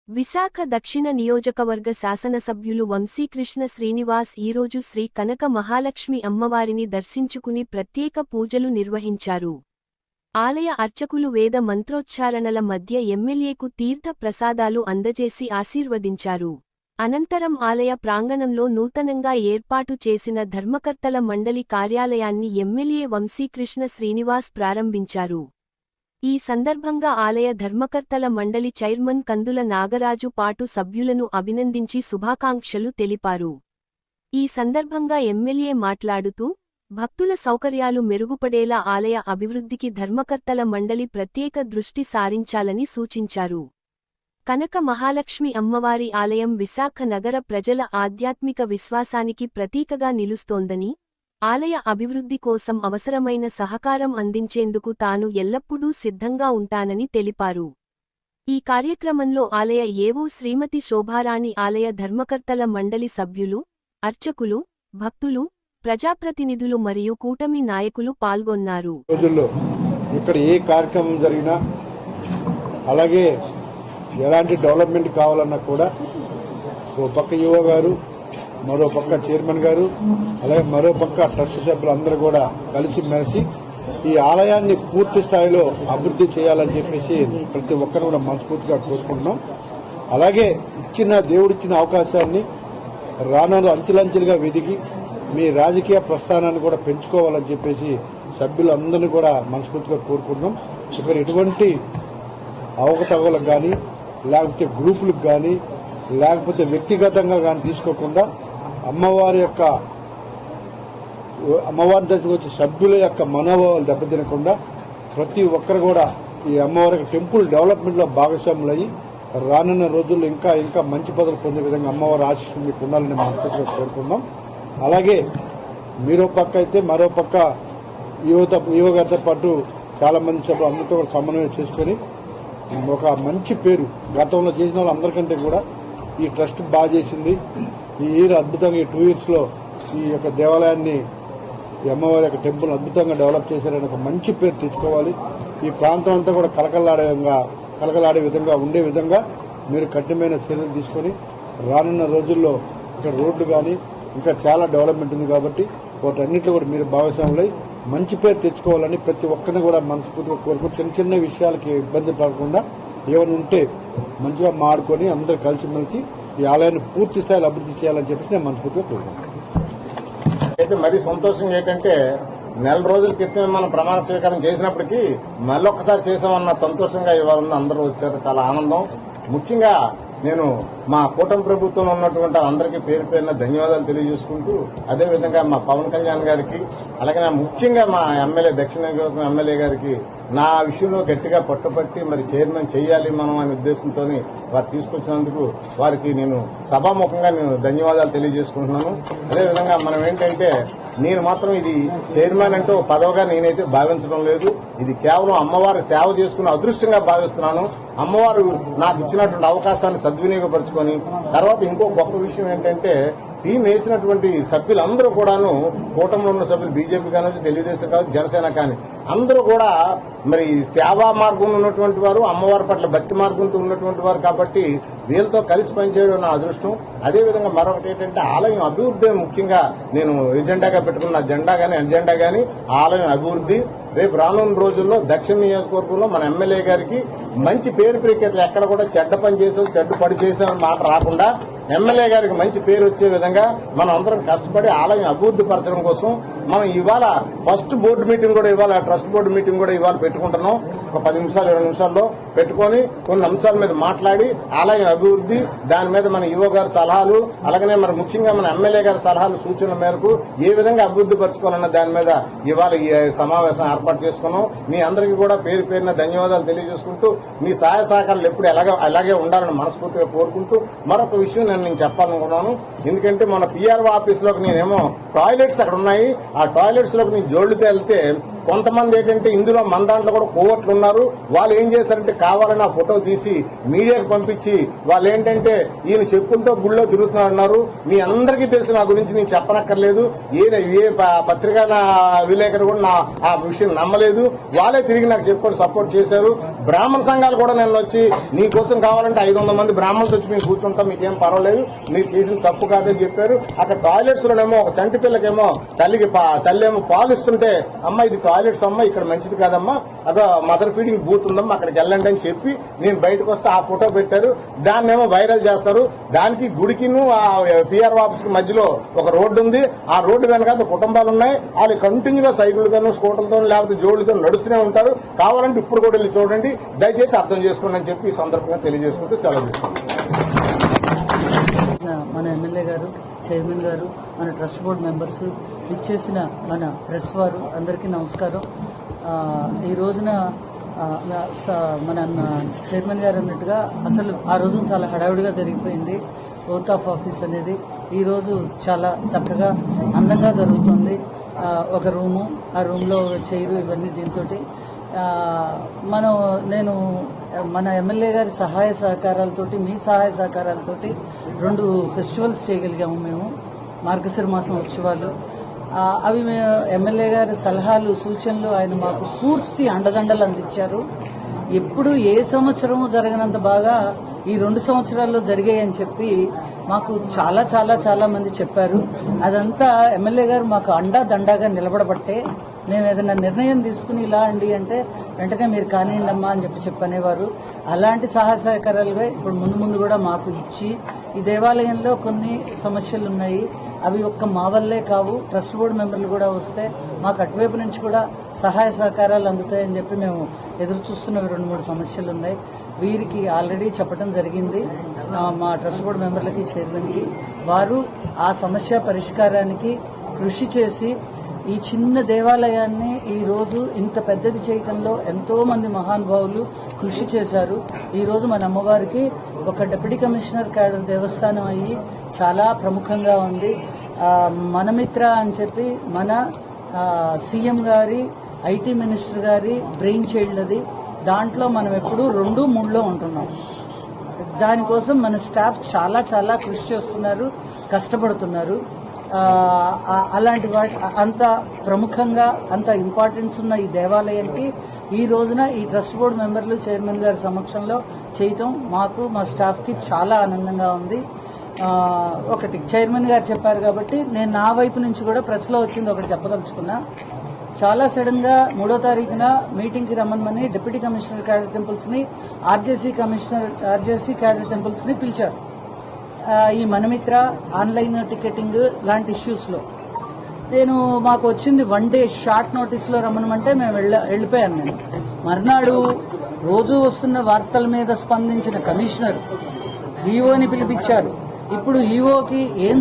విశాఖ దక్షిణ నియోజకవర్గ శాసనసభ్యులు వంశీకృష్ణ శ్రీనివాస్ ఈరోజు శ్రీ కనక మహాలక్ష్మి అమ్మవారిని దర్శించుకుని ప్రత్యేక పూజలు నిర్వహించారు. ఆలయ అర్చకులు వేద మంత్రోచ్చారణల మధ్య ఎమ్మెల్యేకు తీర్థ ప్రసాదాలు అందజేసి ఆశీర్వదించారు. అనంతరం ఆలయ ప్రాంగణంలో నూతనంగా ఏర్పాటు చేసిన ధర్మకర్తల మండలి కార్యాలయాన్ని ఎమ్మెల్యే వంశీకృష్ణ శ్రీనివాస్ ప్రారంభించారు. ఈ సందర్భంగా ఆలయ ధర్మకర్తల మండలి చైర్మన్ కందుల నాగరాజు పాటు సభ్యులను అభినందించి శుభాకాంక్షలు తెలిపారు. ఈ సందర్భంగా ఎమ్మెల్యే మాట్లాడుతూ, భక్తుల సౌకర్యాలు మెరుగుపడేలా ఆలయ అభివృద్ధికి ధర్మకర్తల మండలి ప్రత్యేక దృష్టి సారించాలని సూచించారు. కనక మహాలక్ష్మి అమ్మవారి ఆలయం విశాఖ నగర ప్రజల ఆధ్యాత్మిక విశ్వాసానికి ప్రతీకగా నిలుస్తోందని, ఆలయ అభివృద్ధి కోసం అవసరమైన సహకారం అందించేందుకు తాను ఎల్లప్పుడూ సిద్ధంగా ఉంటానని తెలిపారు. ఈ కార్యక్రమంలో ఆలయ ఏవో శ్రీమతి శోభారాణి, ఆలయ ధర్మకర్తల మండలి సభ్యులు, అర్చకులు, భక్తులు, ప్రజాప్రతినిధులు మరియు కూటమి నాయకులు పాల్గొన్నారు. ఇక్కడ ఏ కార్యక్రమం జరిగినా, అలాగే ఎలాంటి డెవలప్మెంట్ కావాలన్నా కూడా ఓ పక్క యువ గారు, మరో పక్క చైర్మన్ గారు, అలాగే మరో పక్క ట్రస్ట్ సభ్యులందరూ కూడా కలిసిమెలిసి ఈ ఆలయాన్ని పూర్తి స్థాయిలో అభివృద్ధి చేయాలని చెప్పేసి ప్రతి ఒక్కరు కూడా మనస్ఫూర్తిగా కోరుకుంటున్నాం. అలాగే దేవుడిచ్చిన అవకాశాన్ని రానున్న అంచెలంచెలుగా వెదిగి మీ రాజకీయ ప్రస్థానాన్ని కూడా పెంచుకోవాలని చెప్పేసి సభ్యులందరినీ కూడా మనస్ఫూర్తిగా కోరుకుంటున్నాం. ఇక్కడ ఎటువంటి అవకతవకలకు కానీ, లేకపోతే గ్రూపులకు కానీ, లేకపోతే వ్యక్తిగతంగా కానీ తీసుకోకుండా అమ్మవారి దగ్గరికి వచ్చే సభ్యుల యొక్క మనోభావాలు దెబ్బతినకుండా ప్రతి ఒక్కరు కూడా ఈ అమ్మవారి టెంపుల్ డెవలప్మెంట్లో భాగస్వాములయ్యి రానున్న రోజుల్లో ఇంకా మంచి పదవులు పొందే విధంగా అమ్మవారి ఆశీస్సులు మీకు ఉండాలని మనస్ఫూర్తిగా కోరుకుందాం. అలాగే మీరో పక్క అయితే మరో పక్క యువ గారితో పాటు చాలా మంది సభ్యులు అందరితో కూడా సమన్వయం చేసుకుని ఒక మంచి పేరు గతంలో చేసిన వాళ్ళందరికంటే కూడా ఈ ట్రస్ట్ బాగా చేసింది. ఈ ఇయర్ అద్భుతంగా ఈ 2 years లో ఈ యొక్క దేవాలయాన్ని, ఈ అమ్మవారి యొక్క టెంపుల్ అద్భుతంగా డెవలప్ చేశారని ఒక మంచి పేరు తెచ్చుకోవాలి. ఈ ప్రాంతం అంతా కూడా కలకలాడే విధంగా ఉండే విధంగా మీరు కఠినమైన చర్యలు తీసుకొని రానున్న రోజుల్లో ఇక్కడ రోడ్లు కానీ ఇంకా చాలా డెవలప్మెంట్ ఉంది కాబట్టి వాటన్నింటిలో కూడా మీరు భాగస్వాములై మంచి పేరు తెచ్చుకోవాలని ప్రతి ఒక్కరిని కూడా మనస్ఫూర్తిగా కోరుకుంటూ చిన్న విషయాలకి ఇబ్బంది పడకుండా ఏమైనా ఉంటే మంచిగా మాడుకొని అందరూ కలిసిమెలిసి ఈ ఆలయాన్ని పూర్తి స్థాయిలో అభివృద్ధి చేయాలని చెప్పేసి నేను మనస్ఫూర్తిగా కోరుకుంటున్నాను. అయితే మరీ సంతోషంగా ఏంటంటే 4 రోజుల క్రితం మనం ప్రమాణ స్వీకారం చేసినప్పటికీ మళ్ళొక్కసారి చేసామన్న సంతోషంగా ఇవాళ అందరూ వచ్చారు. చాలా ఆనందం. ముఖ్యంగా నేను మా కూటమి ప్రభుత్వంలో ఉన్నటువంటి అందరికీ పేరు పేరున ధన్యవాదాలు తెలియజేసుకుంటూ, అదేవిధంగా మా పవన్ కళ్యాణ్ గారికి, అలాగే ముఖ్యంగా మా ఎమ్మెల్యే దక్షిణ ఎమ్మెల్యే గారికి నా విషయంలో గట్టిగా పట్టుపట్టి మరి చైర్మన్ చేయాలి మనం అనే ఉద్దేశంతో వారు తీసుకొచ్చినందుకు వారికి నేను సభాముఖంగా ధన్యవాదాలు తెలియజేసుకుంటున్నాను. అదేవిధంగా మనం ఏంటంటే నేను మాత్రం ఇది చైర్మన్ అంటే పదవిగా నేనైతే భావించడం లేదు. ఇది కేవలం అమ్మవారి సేవ చేసుకునే అదృష్టంగా భావిస్తున్నాను. అమ్మవారు నాకు ఇచ్చినటువంటి అవకాశాన్ని సద్వినియోగపరుచుకొని తర్వాత ఇంకో గొప్ప విషయం ఏంటంటే టీం వేసినటువంటి సభ్యులందరూ కూడాను కూటమిలో ఉన్న సభ్యులు బీజేపీ కావచ్చు, తెలుగుదేశం కావచ్చు, జనసేన కానీ అందరూ కూడా మరి సేవా మార్గంలో ఉన్నటువంటి వారు, అమ్మవారి పట్ల భక్తి మార్గంతో ఉన్నటువంటి వారు కాబట్టి వీళ్ళతో కలిసి పనిచేయడం నా అదృష్టం. అదేవిధంగా మరొకటి ఏంటంటే ఆలయం అభివృద్ధి ముఖ్యంగా నేను ఎజెండాగా పెట్టుకున్న ఎజెండా కానీ ఆలయం అభివృద్ధి. రేపు రానున్న రోజుల్లో దక్షిణ నియోజకవర్గంలో మన ఎమ్మెల్యే గారికి మంచి పేరు ప్రఖ్యాతులు ఎక్కడ కూడా చెడ్డ పని చేసాం, చెడ్డ పడి చేసామని మాట రాకుండా ఎమ్మెల్యే గారికి మంచి పేరు వచ్చే విధంగా మనం అందరం కష్టపడి ఆలయం అభివృద్ధి పరచడం కోసం మనం ఇవాళ ఫస్ట్ బోర్డు మీటింగ్ కూడా ఇవాళ ట్రస్ట్ బోర్డు మీటింగ్ కూడా ఇవాళ పెట్టుకుంటున్నాం. ఒక 10 నిమిషాలు 20 నిమిషాల్లో పెట్టుకొని కొన్ని అంశాల మీద మాట్లాడి ఆలయం అభివృద్ధి, దాని మీద మన యువ గారి సలహాలు, అలాగనే మన ముఖ్యంగా మన ఎమ్మెల్యే గారి సలహాలు సూచనల మేరకు ఏ విధంగా అభివృద్ధి పరచుకోవాలన్న దాని మీద ఇవాళ ఈ సమావేశం ఏర్పాటు చేసుకున్నాం. మీ అందరికీ కూడా పేరు పేరున ధన్యవాదాలు తెలియజేసుకుంటూ మీ సహాయ సహకారాలు ఎప్పుడు అలాగే ఉండాలని మనస్ఫూర్తిగా కోరుకుంటూ మరొక విషయం నేను చెప్పాలనుకున్నాను. ఎందుకంటే మన పిఆర్ఓ ఆఫీస్లోకి నేనేమో టాయిలెట్స్ అక్కడ ఉన్నాయి, ఆ టాయిలెట్స్ లోకి నేను జోళ్లు తేలితే కొంతమంది ఏంటంటే ఇందులో మన దాంట్లో కూడా కోవట్లు ఉన్నారు. వాళ్ళు ఏం చేశారంటే కావాలని ఆ ఫోటో తీసి మీడియాకు పంపించి వాళ్ళు ఏంటంటే ఈయన చెప్పులతో గుళ్ళో తిరుగుతున్నారు, మీ అందరికీ తెలుసు నా గురించి, నేను చెప్పనక్కర్లేదు, ఏ పత్రికా విలేకరు కూడా ఆ విషయం నమ్మలేదు, వాళ్ళే తిరిగి నాకు చెప్పుకొని సపోర్ట్ చేశారు. బ్రాహ్మణ సంఘాలు కూడా నేను వచ్చి నీ కోసం కావాలంటే 500 మంది బ్రాహ్మణులతో వచ్చి మేము కూర్చుంటాం, మీకేం పర్వాలేదు, మీరు చేసిన తప్పు కాదని చెప్పారు. అక్కడ టాయిలెట్స్ లోనేమో ఒక చంటి పిల్లకేమో తల్లేమో పాలు ఇస్తుంటే, అమ్మ ఇది టాయిలెట్స్ అమ్మ, ఇక్కడ మంచిది కాదమ్మా, అదో మదర్ ఫీడింగ్ బూత్ ఉందమ్మా, అక్కడికి వెళ్ళండి అని చెప్పి నేను బయటకు వస్తే ఆ ఫోటో పెట్టారు. దాన్నేమో వైరల్ చేస్తారు. దానికి గుడికిను ఆ పిఆర్ ఆఫీస్ కి మధ్యలో ఒక రోడ్డు ఉంది, ఆ రోడ్డు వెనకాల కుటుంబాలు ఉన్నాయి, వాళ్ళు కంటిన్యూగా సైకిల్తోనూ స్కూటర్తో లేకపోతే జోళ్లతో నడుస్తూనే ఉంటారు. కావాలంటే ఇప్పుడు కూడా వెళ్ళి చూడండి, దయచేసి అర్థం చేసుకోండి అని చెప్పి ఈ సందర్భంగా తెలియజేసుకుంటూ సెలవు మన ఎమ్మెల్యే గారు, చైర్మన్ గారు, మన ట్రస్ట్ బోర్డు మెంబర్స్, ఇచ్చేసిన మన ప్రెస్ వారు అందరికీ నమస్కారం. ఈ రోజున మన చైర్మన్ గారు అన్నట్టుగా అసలు ఆ రోజు చాలా హడావుడిగా జరిగిపోయింది ఓత్ ఆఫ్ ఆఫీస్ అనేది. ఈరోజు చాలా చక్కగా అందంగా జరుగుతుంది. ఒక రూము, ఆ రూమ్లో చైరు, ఇవన్నీ దీంతో నేను మన ఎమ్మెల్యే గారి సహాయ సహకారాలతోటి, మీ సహాయ సహకారాలతోటి 2 ఫెస్టివల్స్ చేయగలిగాము మేము. మార్గశిర మాసం ఉత్సవాలు అవి ఎమ్మెల్యే గారి సలహాలు, సూచనలు ఆయన మాకు పూర్తి అండదండలు అందించారు. ఎప్పుడు ఏ సంవత్సరము జరగనంత బాగా ఈ 2 సంవత్సరాల్లో జరిగాయని చెప్పి మాకు చాలా చాలా చాలా మంది చెప్పారు. అదంతా ఎమ్మెల్యే గారు మాకు అండాదండాగా నిలబడబట్టే మేము ఏదైనా నిర్ణయం తీసుకుని ఇలా అండి అంటే వెంటనే మీరు కానివ్వండి అమ్మా అని చెప్పనేవారు. అలాంటి సహాయ సహకారాలుగా ఇప్పుడు ముందు కూడా మాకు ఇచ్చి, ఈ దేవాలయంలో కొన్ని సమస్యలు ఉన్నాయి, అవి ఒక్క మా వల్లే కావు, ట్రస్ట్ బోర్డు మెంబర్లు కూడా వస్తే మాకు అటువైపు నుంచి కూడా సహాయ సహకారాలు అందుతాయని చెప్పి మేము ఎదురు చూస్తున్న 2-3 సమస్యలు ఉన్నాయి. వీరికి ఆల్రెడీ చెప్పడం జరిగింది మా ట్రస్ట్ బోర్డు మెంబర్లకి, చైర్మన్కి. వారు ఆ సమస్య పరిష్కారానికి కృషి చేసి ఈ చిన్న దేవాలయాన్ని ఈ రోజు ఇంత పెద్దది చేయటంలో ఎంతో మంది మహానుభావులు కృషి చేశారు. ఈ రోజు మన అమ్మవారికి ఒక డిప్యూటీ కమిషనర్ క్యాడర్ దేవస్థానం అయ్యి చాలా ప్రముఖంగా ఉంది. మనమిత్ర అని చెప్పి మన సీఎం గారి, ఐటీ మినిస్టర్ గారి బ్రెయిన్ చైల్డ్ అది. దాంట్లో మనం ఎప్పుడు 2-3లో ఉంటున్నాం. దానికోసం మన స్టాఫ్ చాలా చాలా కృషి చేస్తున్నారు, కష్టపడుతున్నారు. అలాంటి అంత ప్రముఖంగా అంత ఇంపార్టెన్స్ ఉన్న ఈ దేవాలయానికి ఈ రోజున ఈ ట్రస్ట్ బోర్డు మెంబర్లు, చైర్మన్ గారి సమక్షంలో చేయటం మాకు, మా స్టాఫ్కి చాలా ఆనందంగా ఉంది. ఒకటి చైర్మన్ గారు చెప్పారు కాబట్టి నేను నా వైపు నుంచి కూడా ప్రెస్లో వచ్చింది ఒకటి చెప్పదలుచుకున్నా. చాలా సడన్ గా 3వ తారీఖున మీటింగ్ కి రమ్మని డిప్యూటీ కమిషనర్ క్యాడర్ టెంపుల్స్ ని, ఆర్జేసీ క్యాడర్ టెంపుల్స్ ని పిలిచారు. ఈ మనమిత్ర, ఆన్లైన్ టికెటింగ్ లాంటి ఇష్యూస్ లో మాకు వచ్చింది 1 డే షార్ట్ నోటీస్ లో రమ్మనమంటే మేము వెళ్ళిపోయాను. నేను మర్నాడు రోజు వస్తున్న వార్తల మీద స్పందించిన కమిషనర్ ఈఓని పిలిపించారు. ఇప్పుడు ఈఓకి ఏం